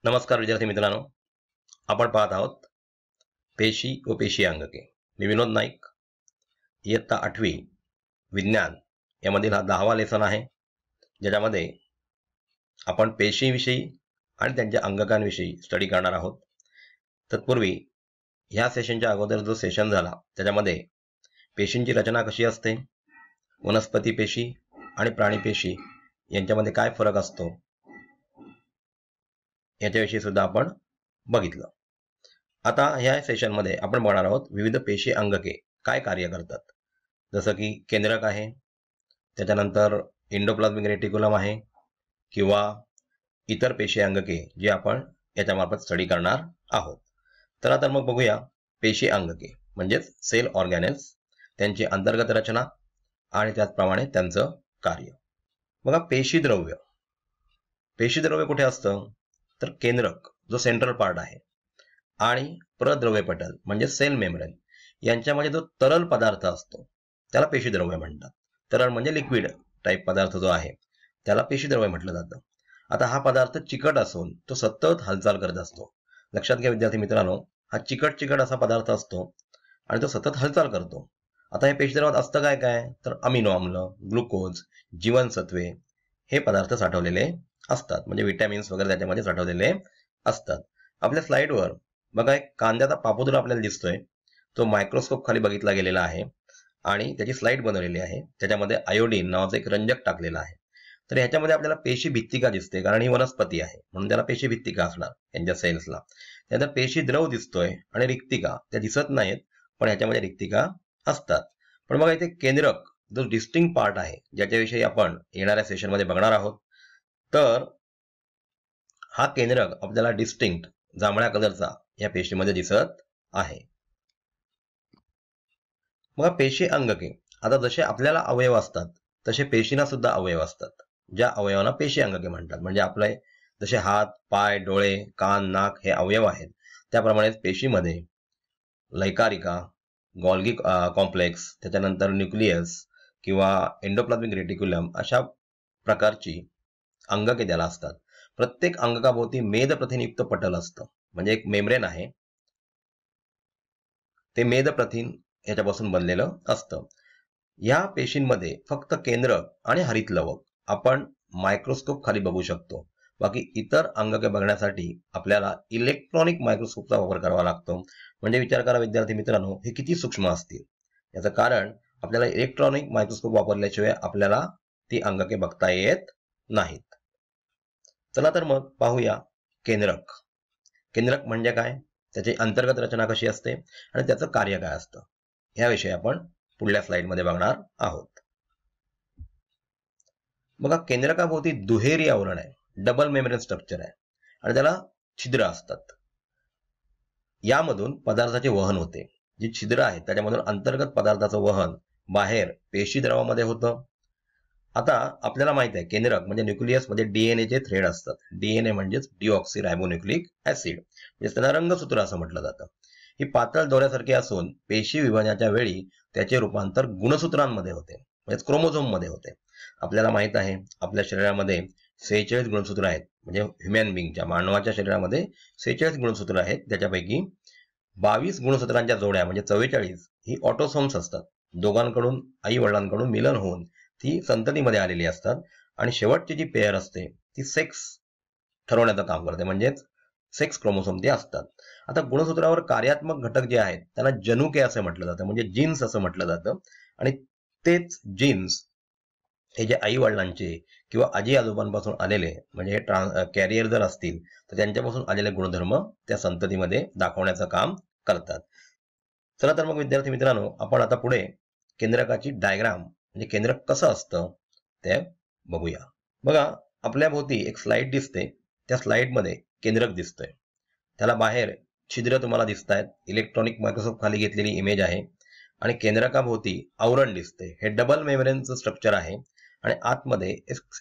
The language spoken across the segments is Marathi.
नमस्कार विद्यार्थी मित्रांनो, आपण पाहत आहोत पेशी व पेशी अंगके. मी विनोद नाईक, इयत्ता 8वी विज्ञान यामधील हा 10वा लेसन आहे, ज्याच्यामध्ये आपण पेशीविषयी आणि त्यांच्या अंगकांविषयी स्टडी करणार आहोत. तत्पूर्वी ह्या सेशनच्या अगोदर जो सेशन झाला त्याच्यामध्ये पेशींची रचना कशी असते, वनस्पती पेशी आणि प्राणी पेशी यांच्यामध्ये काय फरक असतो याच्याविषयी सुद्धा आपण बघितलं. आता ह्या सेशनमध्ये आपण बघणार आहोत विविध पेशी अंगके काय कार्य करतात. जसं की केंद्रक आहे, त्याच्यानंतर एंडोप्लाझ्मिक रेटिक्युलम आहे किंवा इतर पेशी अंगके जे आपण याच्यामार्फत स्टडी करणार आहोत. तर आता मग बघूया पेशी अंगके म्हणजेच सेल ऑर्गॅनेल्स, त्यांची अंतर्गत रचना आणि त्याचप्रमाणे त्यांचं कार्य. बघा, पेशीद्रव्य कुठे असतं तर केंद्रक जो सेंट्रल पार्ट आहे आणि प्रद्रव्य पटल म्हणजे सेल मेम्ब्रेन यांच्यामध्ये जो तरल पदार्थ असतो त्याला पेशीद्रव्य म्हणतात. तरल म्हणजे लिक्विड टाईप पदार्थ जो आहे त्याला पेशीद्रव्य म्हटलं जातं. आता हा पदार्थ चिकट असून तो सतत हालचाल करत असतो. लक्षात घ्या विद्यार्थी मित्रांनो, हा चिकट असा पदार्थ असतो आणि तो सतत हालचाल करतो. आता हे पेशीद्रव्यात असतं काय काय तर अमिनो आम्ल, ग्लुकोज, जीवनसत्वे हे पदार्थ साठवलेले असतात, म्हणजे विटॅमिन्स वगैरे त्याच्यामध्ये साठवलेले असतात. आपल्या स्लाइडवर बघा एक कांद्याचा पापुद्रा आपल्याला दिसतोय, तो मायक्रोस्कोप खाली बघितला गेलेला आहे आणि त्याची स्लाइड बनवलेली आहे. त्याच्यामध्ये आयोडीन नावाचं एक रंजक टाकलेलं आहे. तर ह्याच्यामध्ये आपल्याला पेशी भित्तिका दिसते, कारण ही वनस्पती आहे म्हणून त्याला पेशी भित्तिका असणार यांच्या सेल्सला. त्यानंतर पेशी द्रव दिसतोय आणि रिक्तिका त्या दिसत नाहीत, पण ह्याच्यामध्ये रिक्तिका असतात. पण बघा इथे केंद्रक जो डिस्टिंक्ट पार्ट आहे ज्याच्याविषयी आपण येणाऱ्या सेशनमध्ये बघणार आहोत. तर हा केंद्रक आपल्याला डिस्टिंक्ट जांभळ्या कलरचा या पेशीमध्ये दिसत आहे. मग पेशी अंगके, आता जसे आपल्याला अवयव असतात तसे पेशींना सुद्धा अवयव असतात, ज्या अवयवांना पेशी अंगके म्हणतात. म्हणजे आपले जसे हात, पाय, डोळे, कान, नाक हे अवयव आहेत, त्याप्रमाणे पेशीमध्ये लैकारिका, गॉल्गी कॉम्प्लेक्स, त्याच्यानंतर न्यूक्लियस किंवा एंडोप्लाझ्मिक रेटिक्युलम अशा प्रकारची अंगके त्याला असतात. प्रत्येक अंगकाभोवती मेदप्रथिनयुक्त पटल असतं, म्हणजे एक मेम्ब्रेन आहे, ते मेदप्रथिन याच्यापासून बनलेलं असतं. या पेशींमध्ये फक्त केंद्रक आणि हरितलवक आपण मायक्रोस्कोप खाली बघू शकतो. बाकी इतर अंगके बघण्यासाठी आपल्याला इलेक्ट्रॉनिक मायक्रोस्कोपचा वापर करावा लागतो. म्हणजे विचार करा विद्यार्थी मित्रांनो, हे किती सूक्ष्म असतील. याचं कारण आपल्याला इलेक्ट्रॉनिक मायक्रोस्कोप वापरल्याशिवाय आपल्याला ती अंगके बघता येत नाहीत. चला तर मग पाहूया केंद्रक. केंद्रक म्हणजे काय, त्याची अंतर्गत रचना कशी असते आणि त्याचं कार्य काय असतं, याविषयी आपण पुढल्या स्लाइडमध्ये बघणार आहोत. बघा, केंद्रकाभोवती दुहेरी आवरण आहे, डबल मेम्ब्रेन स्ट्रक्चर आहे आणि त्याला छिद्र असतात. यामधून पदार्थाचे वहन होते. जी छिद्र आहेत त्याच्यामधून अंतर्गत पदार्थाचं वहन बाहेर पेशीद्रवामध्ये होतं. आता आपल्याला माहित आहे केंद्रक म्हणजे न्यूक्लियस मध्ये डीएनएचे थ्रेड असतात. डीएनए म्हणजेच डिऑक्सिरायबोन्यूक्लिक ऍसिड, म्हणजे त्यांना रंगसूत्र असं म्हटलं जातं. ही पातळ दोऱ्यासारखी असून पेशी विभाजनाच्या वेळी त्याचे रूपांतर गुणसूत्रांमध्ये होते, म्हणजे क्रोमोझोम मध्ये होते. आपल्याला माहित आहे आपल्या शरीरामध्ये 46 गुणसूत्र आहेत, म्हणजे ह्युमन बिंगच्या मानवाच्या शरीरामध्ये 46 गुणसूत्र आहेत. त्याच्यापैकी 22 गुणसूत्रांच्या जोड्या म्हणजे 44 ही ऑटोसोम्स असतात. दोघांकडून आई वडिलांकडून मिलन होऊन ती संततीमध्ये आलेली असतात आणि शेवटची जी पेअर असते ती सेक्स ठरवण्याचं काम करते, म्हणजेच सेक्स क्रोमोसोम ते असतात. आता गुणसूत्रावर कार्यात्मक घटक जे आहेत त्यांना जनुके असं म्हटलं जातं, म्हणजे जीन्स असं म्हटलं जातं. आणि तेच जीन्स हे जे आई वडिलांचे किंवा आजी आजोबांपासून आलेले, म्हणजे हे कॅरियर जर असतील तर त्यांच्यापासून आलेले गुणधर्म त्या संततीमध्ये दाखवण्याचं काम करतात. चला तर मग विद्यार्थी मित्रांनो, आपण आता पुढे केंद्रकाची डायग्राम म्हणजे केंद्रक कसं असतं ते बघूया. बघा, आपल्या भोवती एक स्लाइड दिसते, त्या स्लाइडमध्ये केंद्रक दिसतंय, त्याला बाहेर छिद्र तुम्हाला दिसत आहेत. इलेक्ट्रॉनिक मायक्रोस्कोप खाली घेतलेली इमेज आहे आणि केंद्रकाभोवती आवरण दिसते. हे डबल मेम्ब्रेनचं स्ट्रक्चर आहे आणि आतमध्ये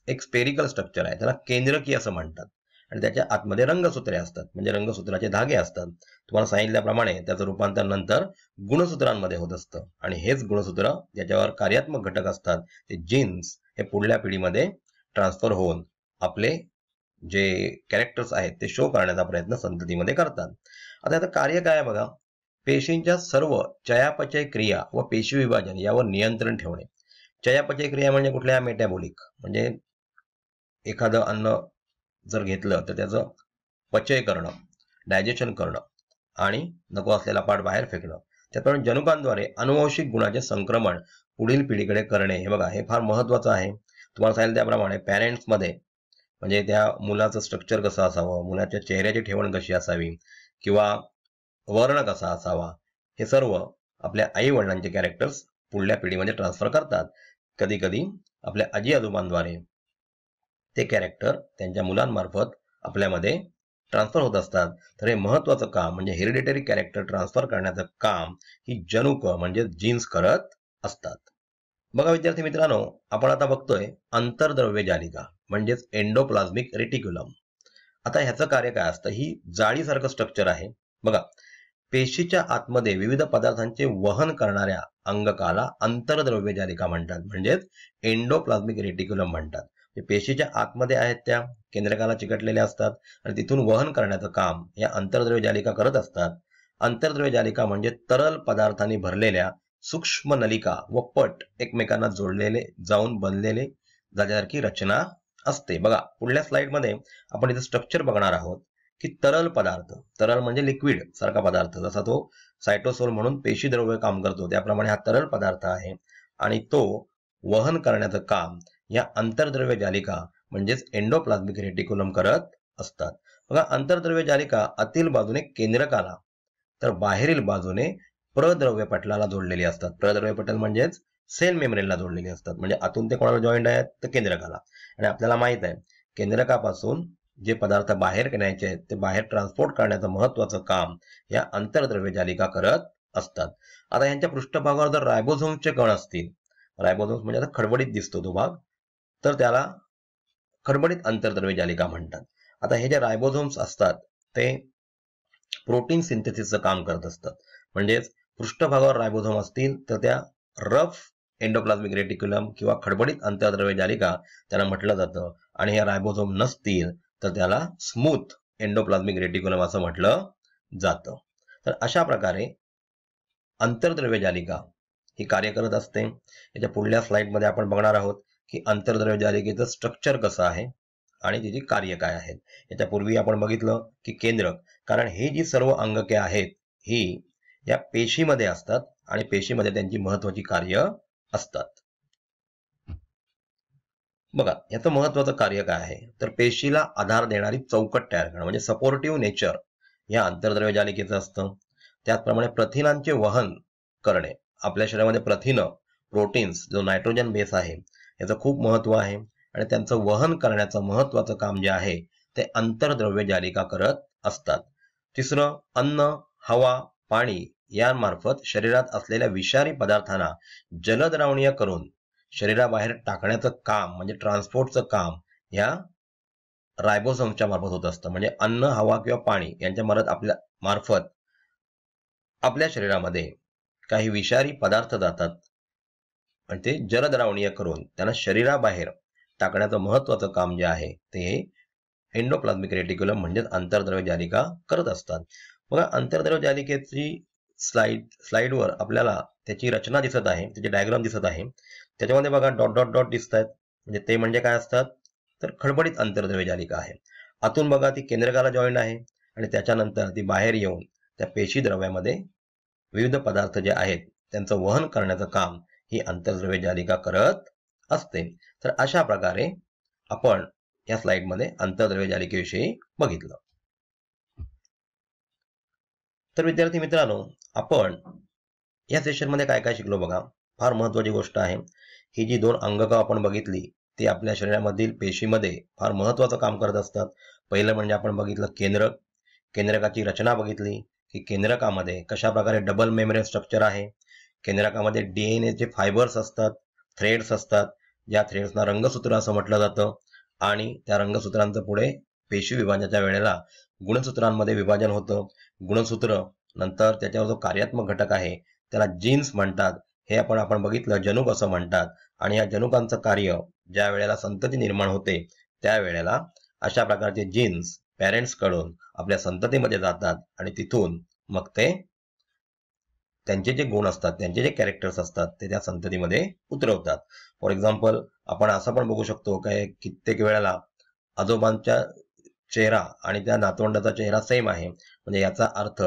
एक स्पेरिकल स्ट्रक्चर आहे, त्याला केंद्रकी असं म्हणतात. आणि त्याच्या आतमध्ये रंगसूत्रे असतात, म्हणजे रंगसूत्राचे धागे असतात. तुम्हाला सांगितल्याप्रमाणे त्याचं रूपांतर नंतर गुणसूत्रांमध्ये होत असतं आणि हेच गुणसूत्र ज्याच्यावर कार्यात्मक घटक असतात ते जीन्स हे पुढल्या पिढीमध्ये ट्रान्सफर होऊन आपले जे कॅरेक्टर्स आहेत ते शो करण्याचा प्रयत्न संततीमध्ये करतात. आता याचं कार्य काय आहे बघा. पेशींच्या सर्व चयापचय क्रिया व पेशी विभाजन यावर नियंत्रण ठेवणे. चयापचय क्रिया म्हणजे कुठल्या? मेटाबॉलिक, म्हणजे एखादं अन्न जर घेतलं तर त्याचं पचय करणं, डायजेशन करणं आणि नको असलेला पार्ट बाहेर फेकणं. त्याप्रमाणे जनुकांद्वारे अनुवांशिक गुणाचे संक्रमण पुढील पिढीकडे करणे. हे बघा, हे फार महत्वाचं आहे. तुम्हाला सांगितलं त्याप्रमाणे पॅरेंट्समध्ये म्हणजे त्या मुलाचं स्ट्रक्चर कसं असावं, मुलाच्या चेहऱ्याची ठेवण कशी असावी किंवा वर्ण कसा असावा, हे सर्व आपल्या आई वडिलांचे कॅरेक्टर्स पुढल्या पिढीमध्ये ट्रान्सफर करतात. कधी कधी आपल्या आजी आजोबांद्वारे ते कॅरेक्टर त्यांच्या मुलांमार्फत आपल्यामध्ये ट्रान्सफर होत असतात. तर हे महत्वाचं काम म्हणजे हेरिडिटरी कॅरेक्टर ट्रान्सफर करण्याचं काम ही जनुक म्हणजे जीन्स करत असतात. बघा विद्यार्थी मित्रांनो, आपण आता बघतोय आंतरद्रव्य जालिका म्हणजेच एंडोप्लाझ्मिक रेटिक्युलम. आता ह्याचं कार्य काय असतं? ही जाळीसारखं स्ट्रक्चर आहे बघा. पेशीच्या आतमध्ये विविध पदार्थांचे वहन करणाऱ्या अंगकाला आंतरद्रव्य जालिका म्हणतात, म्हणजेच एंडोप्लाझ्मिक रेटिक्युलम म्हणतात. पेशीच्या आतमध्ये आहेत त्या केंद्रकाला चिकटलेल्या असतात आणि तिथून वहन करण्याचं काम या आंतरद्रव्य जालिका करत असतात. आंतरद्रव्य जालिका म्हणजे तरल पदार्थांनी भरलेल्या सूक्ष्म नलिका व पट एकमेकांना जोडलेले जाऊन बनलेले जाण्यासारखी रचना असते. बघा पुढल्या स्लाइडमध्ये आपण इथे स्ट्रक्चर बघणार आहोत की तरल पदार्थ, तरल म्हणजे लिक्विड सारखा पदार्थ, जसा तो सायटोसोल म्हणून पेशी द्रव्य काम करतो त्याप्रमाणे हा तरल पदार्थ आहे आणि तो वहन करण्याचं काम या आंतरद्रव्य जालिका म्हणजेच एंडोप्लाझ्मिक रेटिक्युलम करत असतात. बघा आंतरद्रव्य जालिका आतील बाजूने केंद्रकाला तर बाहेरील बाजूने प्रद्रव्य पटलाला जोडलेली असतात. प्रद्रव्य पटल म्हणजेच सेल मेम्ब्रेनला जोडलेली असतात. म्हणजे आतून ते कोणाला जॉईंट आहेत? तर केंद्रकाला. आणि आपल्याला माहित आहे केंद्रकापासून जे पदार्थ बाहेर न्यायचे आहेत ते बाहेर ट्रान्सपोर्ट करण्याचं महत्वाचं काम या आंतरद्रव्य जालिका करत असतात. आता यांच्या पृष्ठभागावर जर रायबोझोम्सचे कण असतील, रायबोझोम्स म्हणजे आता खडबडीत दिसतो तो भाग, तर त्याला खडबडीत आंतरद्रव्य जालिका म्हणतात. आता हे जे रायबोझोम्स असतात ते प्रोटीन सिंथेसिसचं काम करत असतात. म्हणजेच पृष्ठभागावर रायबोझोम असतील तर त्या रफ एंडोप्लाझ्मिक रेटिक्युलम किंवा खडबडीत आंतरद्रव्य जालिका त्याला म्हटलं जातं. आणि हे रायबोझोम नसतील तर त्याला स्मूथ एंडोप्लाझ्मिक रेटिक्युलम असं म्हटलं जातं. तर अशा प्रकारे आंतरद्रव्य जालिका ही कार्य करत असते. याच्या पुढल्या स्लाइडमध्ये आपण बघणार आहोत की आंतरद्रव्य जालिकेचं स्ट्रक्चर कसं आहे आणि तिची कार्य काय आहेत. याच्यापूर्वी आपण बघितलं की केंद्रक, कारण ही जी सर्व अंगके आहेत ही या पेशीमध्ये असतात आणि पेशीमध्ये त्यांची महत्वाची कार्य असतात. बघा याचं महत्वाचं कार्य काय आहे तर पेशीला आधार देणारी चौकट तयार करणं म्हणजे सपोर्टिव्ह नेचर या आंतरद्रव्य जालिकेचं असतं. त्याचप्रमाणे प्रथिनांचे वहन करणे. आपल्या शरीरामध्ये प्रथिन, प्रोटीन्स जो नायट्रोजन बेस आहे याचं खूप महत्व आहे आणि त्यांचं वहन करण्याचं महत्वाचं काम जे आहे ते आंतरद्रव्य जालिका करत असतात. तिसरं, अन्न, हवा, पाणी यांमार्फत शरीरात असलेल्या विषारी पदार्थांना जलद्रावणीय करून शरीराबाहेर टाकण्याचं काम म्हणजे ट्रान्सपोर्टचं काम या रायबोझोमच्या मार्फत होत असतं. म्हणजे अन्न, हवा किंवा पाणी यांच्या मार्फत आपल्या शरीरामध्ये काही विषारी पदार्थ जातात आणि ते जलद्रावणीय करून त्यांना शरीराबाहेर टाकण्याचं महत्वाचं काम जे आहे ते एंडोप्लाझ्मिक रेटिक्युलम म्हणजेच आंतरद्रव्य जालिका करत असतात. बघा आंतरद्रव्य जालिकेची स्लाइडवर आपल्याला त्याची रचना दिसत आहे, त्याची डायग्राम दिसत आहे. त्याच्यामध्ये बघा डॉट डॉट डॉट दिसत आहेत, म्हणजे ते म्हणजे काय असतात तर खडबडीत आंतरद्रव्य जालिका आहे. आतून बघा ती केंद्रकाला जॉईंट आहे आणि त्याच्यानंतर ती बाहेर येऊन त्या पेशी द्रव्यामध्ये विविध पदार्थ जे आहेत त्यांचं वहन करण्याचं काम ही आंतरद्रव्य जालिका करत असते. तर अशा प्रकारे आपण या स्लाइडमध्ये आंतरद्रव्य जालिकेविषयी बघितलं. तर विद्यार्थी मित्रांनो, आपण या सेशनमध्ये काय काय शिकलो बघा. फार महत्वाची गोष्ट आहे, ही जी दोन अंगकं आपण बघितली ती आपल्या शरीरामधील पेशीमध्ये फार महत्वाचं काम करत असतात. पहिलं म्हणजे आपण बघितलं केंद्रक, केंद्रकाची रचना बघितली की केंद्रकामध्ये कशा प्रकारे डबल मेम्ब्रेन स्ट्रक्चर आहे. केंद्रकामध्ये डीएनएचे फायबर्स असतात, थ्रेड्स असतात, ज्या थ्रेड्सना रंगसूत्र असं म्हटलं जातं आणि त्या रंगसूत्रांचं पुढे पेशी विभाजनाच्या वेळेला गुणसूत्रांमध्ये विभाजन होतं. गुणसूत्र नंतर त्याच्यावर जो कार्यात्मक घटक आहे त्याला जीन्स म्हणतात. हे आपण बघितलं जनुक असं म्हणतात आणि या जनुकांचं कार्य ज्या वेळेला संतती निर्माण होते त्यावेळेला अशा प्रकारचे जीन्स पॅरेंट्स कडून आपल्या संततीमध्ये जातात आणि तिथून मग ते त्यांचे जे गुण असतात, त्यांचे जे कॅरेक्टर्स असतात ते त्या संततीमध्ये उतरवतात. फॉर एक्झाम्पल आपण असं पण बघू शकतो काय कित्येक वेळेला आजोबांच्या चेहरा आणि त्या नातवंडाचा चेहरा सेम आहे, म्हणजे याचा अर्थ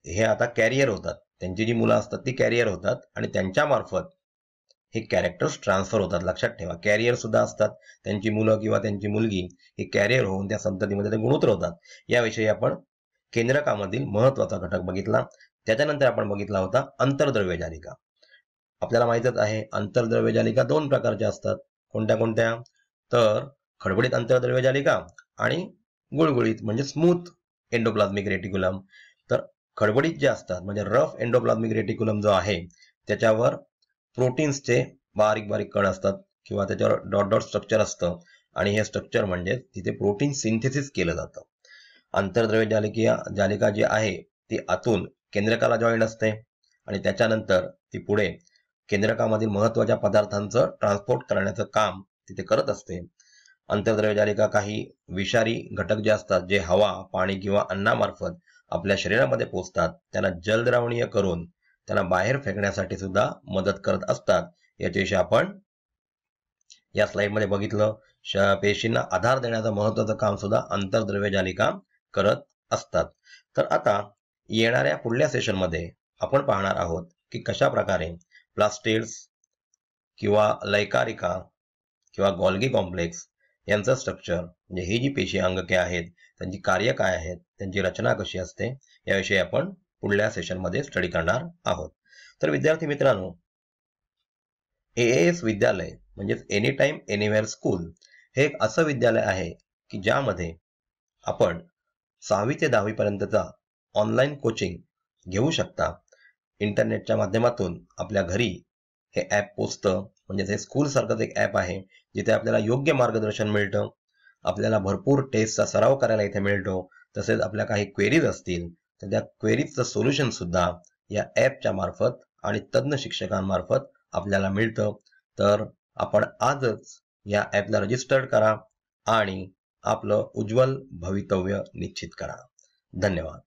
हे आता कॅरियर होतात, त्यांची जी मुलं असतात ती कॅरियर होतात आणि त्यांच्या मार्फत हे कॅरेक्टर्स ट्रान्सफर होतात. लक्षात ठेवा, कॅरियर सुद्धा असतात, त्यांची मुलं किंवा त्यांची मुलगी हे कॅरियर होऊन त्या संततीमध्ये ते गुण उतरवतात. याविषयी आपण केंद्रकामधील महत्वाचा घटक बघितला. त्याच्यानंतर आपण बघितला होता अंतर्द्रव्य जालिका. आपल्याला माहितच आहे अंतर्द्रव्य जालिका दोन प्रकारच्या असतात. कोणत्या कोणत्या? तर खडबडीत अंतर्द्रव्य जालिका आणि गुळगुळीत म्हणजे स्मूथ एंडोप्लाझ्मिक रेटिक्युलम. तर खडबडीत जे असतात म्हणजे रफ एंडोप्लाझ्मिक रेटिक्युलम जो आहे त्याच्यावर प्रोटीन्सचे बारीक बारीक कण असतात किंवा त्याच्यावर डॉट डॉट स्ट्रक्चर असतं आणि हे स्ट्रक्चर म्हणजे तिथे प्रोटीन सिंथेसिस केलं जातं. अंतर्द्रव्य जालिका जी आहे ती आतून केंद्रकाला जॉईंट असते आणि त्याच्यानंतर ती पुढे केंद्रकामधील महत्वाच्या पदार्थांचं ट्रान्सपोर्ट करण्याचं काम तिथे करत असते. अंतर्द्रव्य जालिका काही विषारी घटक जे असतात जे हवा, पाणी किंवा अन्नामार्फत आपल्या शरीरामध्ये पोहोचतात त्यांना जलद्रावणीय करून त्यांना बाहेर फेकण्यासाठी सुद्धा मदत करत असतात. याच्याविषयी आपण या स्लाइडमध्ये बघितलं. पेशींना आधार देण्याचं महत्वाचं काम सुद्धा अंतर्द्रव्य जालिका करत असतात. तर आता येणाऱ्या पुढल्या सेशनमध्ये आपण पाहणार आहोत की कशा प्रकारे प्लास्टिड्स किंवा लैकारिका किंवा गोल्गी कॉम्प्लेक्स यांचं स्ट्रक्चर म्हणजे ही जी पेशी अंगके आहेत त्यांची कार्य काय आहेत, त्यांची रचना कशी असते याविषयी आपण पुढल्या सेशनमध्ये स्टडी करणार आहोत. तर विद्यार्थी मित्रांनो, AAS विद्यालय म्हणजेच एनी टाइम एनीवेअर स्कूल हे एक असं विद्यालय आहे की ज्यामध्ये आपण 6वी ते 10वी पर्यंतचा ऑनलाईन कोचिंग घेऊ शकता. इंटरनेटच्या माध्यमातून आपल्या घरी हे ॲप पोचतं. म्हणजे हे स्कूल सारखंच एक ॲप आहे जिथे आपल्याला योग्य मार्गदर्शन मिळतं, आपल्याला भरपूर टेस्टचा सराव करायला इथे मिळतो. तसेच आपल्या काही क्वेरीज असतील तर त्या क्वेरीजचं सोल्युशन सुद्धा या ॲपच्या मार्फत आणि तज्ज्ञ शिक्षकांमार्फत आपल्याला मिळतं. तर आपण आजच या ॲपला रजिस्टर्ड करा आणि आपलं उज्ज्वल भवितव्य निश्चित करा. धन्यवाद.